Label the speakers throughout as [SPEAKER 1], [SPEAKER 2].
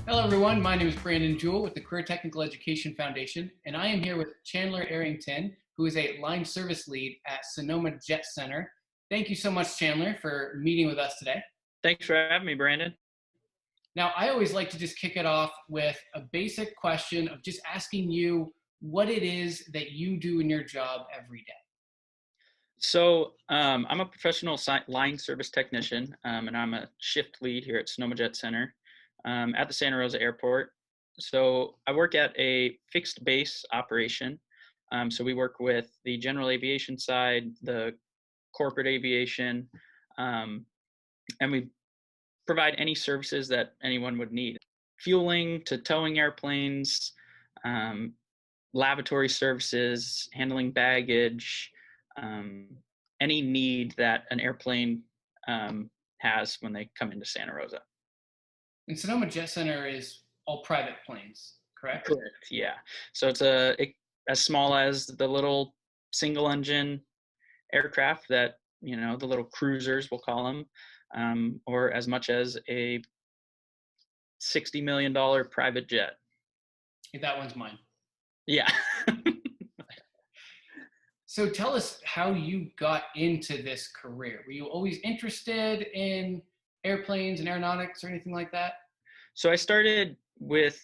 [SPEAKER 1] Hello, everyone. My name is Brandon Jewell with the Career Technical Education Foundation, and I am here with Chandler Arrington, who is a line service lead at Sonoma Jet Center. Thank you so much, Chandler, for meeting with us today.
[SPEAKER 2] Thanks for having me, Brandon.
[SPEAKER 1] Now, I always like to just kick it off with a basic question of just asking you what it is that you do in your job every day.
[SPEAKER 2] I'm a professional line service technician, and I'm a shift lead here at Sonoma Jet Center at the Santa Rosa Airport. So I work at a fixed base operation. So we work with the general aviation side, the corporate aviation, and we provide any services that anyone would need. Fueling to towing airplanes, um, lavatory services, handling baggage, um, any need that an airplane has when they come into Santa Rosa.
[SPEAKER 1] And Sonoma Jet Center is all private planes, correct?
[SPEAKER 2] Correct. Yeah. So it's as small as the little single engine aircraft that, the little cruisers, we'll call them, or as much as a $60 million private jet.
[SPEAKER 1] That one's mine.
[SPEAKER 2] Yeah.
[SPEAKER 1] So tell us how you got into this career. Were you always interested in airplanes and aeronautics or anything like that?
[SPEAKER 2] So I started with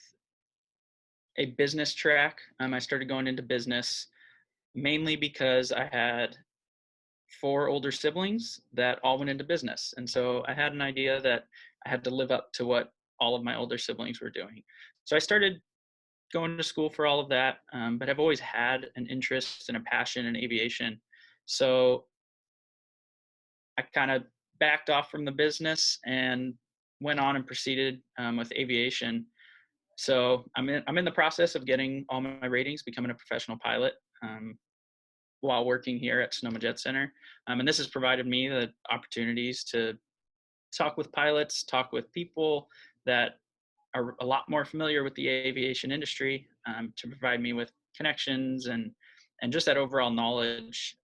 [SPEAKER 2] a business track. I started going into business mainly because I had 4 older siblings that all went into business. And so I had an idea that I had to live up to what all of my older siblings were doing. So I started going to school for all of that, but I've always had an interest and a passion in aviation. So I kind of backed off from the business and went on and proceeded with aviation. So I'm in the process of getting all my ratings, becoming a professional pilot while working here at Sonoma Jet Center. And this has provided me the opportunities to talk with pilots, talk with people that are a lot more familiar with the aviation industry, to provide me with connections and just that overall knowledge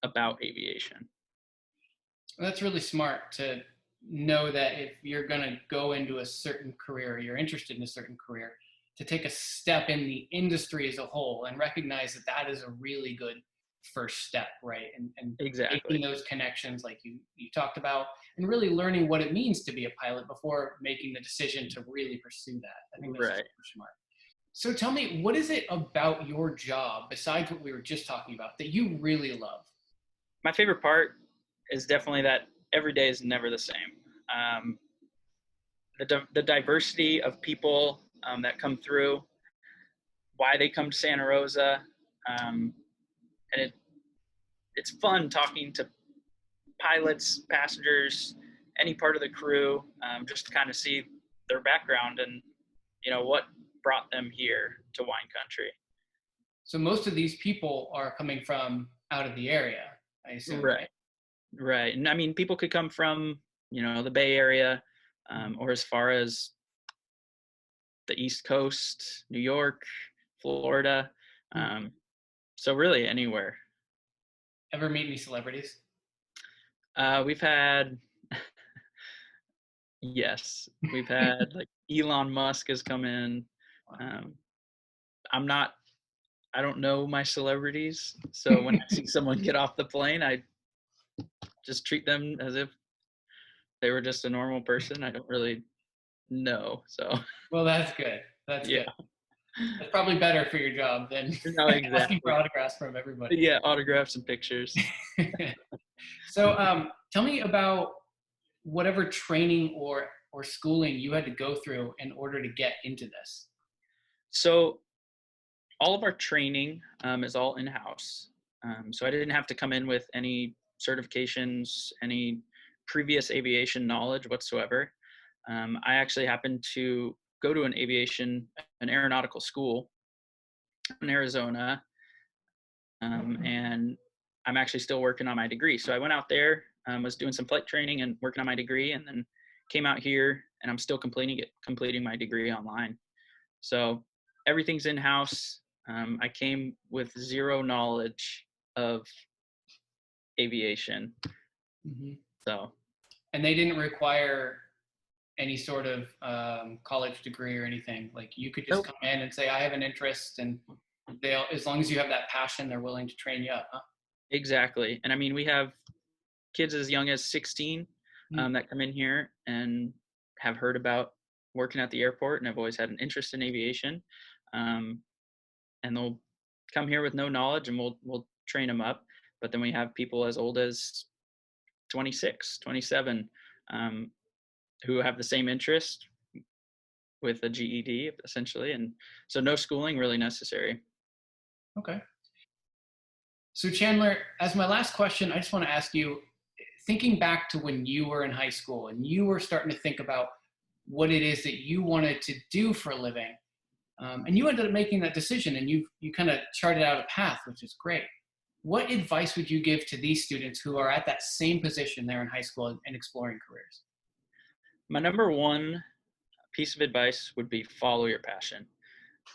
[SPEAKER 2] about aviation.
[SPEAKER 1] That's really smart to know that if you're going to go into a certain career, you're interested in a certain career, to take a step in the industry as a whole and recognize that that is a really good first step, right? And
[SPEAKER 2] Exactly.
[SPEAKER 1] making those connections like you talked about, and really learning what it means to be a pilot before making the decision to really pursue that. I think that's
[SPEAKER 2] Right.
[SPEAKER 1] super smart. So tell me, what is it about your job, besides what we were just talking about, that you really love?
[SPEAKER 2] My favorite part is definitely that every day is never the same. The diversity of people that come through, why they come to Santa Rosa, and it's fun talking to pilots, passengers, any part of the crew, just to kind of see their background and what brought them here to wine country.
[SPEAKER 1] So most of these people are coming from out of the area, I assume, right?
[SPEAKER 2] Right. And I mean, people could come from, the Bay Area, or as far as the East Coast, New York, Florida. So really anywhere.
[SPEAKER 1] Ever meet any celebrities?
[SPEAKER 2] We've had, yes, we've had like Elon Musk has come in. I don't know my celebrities. So when I see someone get off the plane, I just treat them as if they were just a normal person. I don't really know. So.
[SPEAKER 1] Well, that's good. That's
[SPEAKER 2] Yeah.
[SPEAKER 1] good. That's probably better for your job than
[SPEAKER 2] No, exactly.
[SPEAKER 1] asking for autographs from everybody.
[SPEAKER 2] Yeah, autographs and pictures.
[SPEAKER 1] So tell me about whatever training or schooling you had to go through in order to get into this.
[SPEAKER 2] So all of our training is all in-house. So I didn't have to come in with any certifications, any previous aviation knowledge whatsoever. I actually happened to go to an aeronautical school in Arizona, and I'm actually still working on my degree. So I went out there, was doing some flight training and working on my degree, and then came out here, and I'm still completing my degree online. So everything's in-house. I came with zero knowledge of aviation.
[SPEAKER 1] Mm-hmm.
[SPEAKER 2] So.
[SPEAKER 1] And they didn't require any sort of college degree or anything. Like you could just
[SPEAKER 2] Nope.
[SPEAKER 1] come in and say, I have an interest, and they'll, as long as you have that passion, they're willing to train you up. Huh?
[SPEAKER 2] Exactly. And I mean, we have kids as young as 16
[SPEAKER 1] Hmm.
[SPEAKER 2] that come in here and have heard about working at the airport and have always had an interest in aviation. Um, and they'll come here with no knowledge and we'll train them up. But then we have people as old as 26, 27 um, who have the same interest with a GED essentially. And so no schooling really necessary.
[SPEAKER 1] Okay. So Chandler, as my last question, I just want to ask you, thinking back to when you were in high school and you were starting to think about what it is that you wanted to do for a living, and you ended up making that decision, and you kind of charted out a path, which is great. What advice would you give to these students who are at that same position there in high school and exploring careers?
[SPEAKER 2] My number one piece of advice would be follow your passion.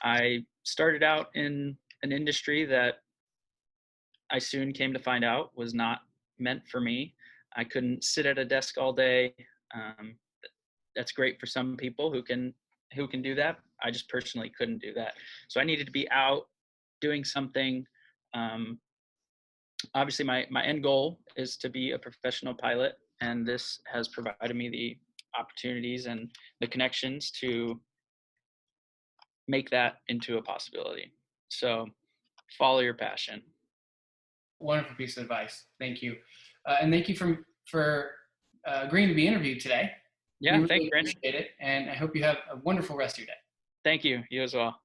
[SPEAKER 2] I started out in an industry that I soon came to find out was not meant for me. I couldn't sit at a desk all day. Um, that's great for some people who can do that. I just personally couldn't do that. So I needed to be out doing something. Um, Obviously, my end goal is to be a professional pilot, and this has provided me the opportunities and the connections to make that into a possibility. So follow your passion.
[SPEAKER 1] Wonderful piece of advice. Thank you, and thank you for agreeing to be interviewed today. We
[SPEAKER 2] Yeah, thanks,
[SPEAKER 1] really
[SPEAKER 2] Brandon.
[SPEAKER 1] appreciate it, and I hope you have a wonderful rest of your day.
[SPEAKER 2] Thank you. You as well.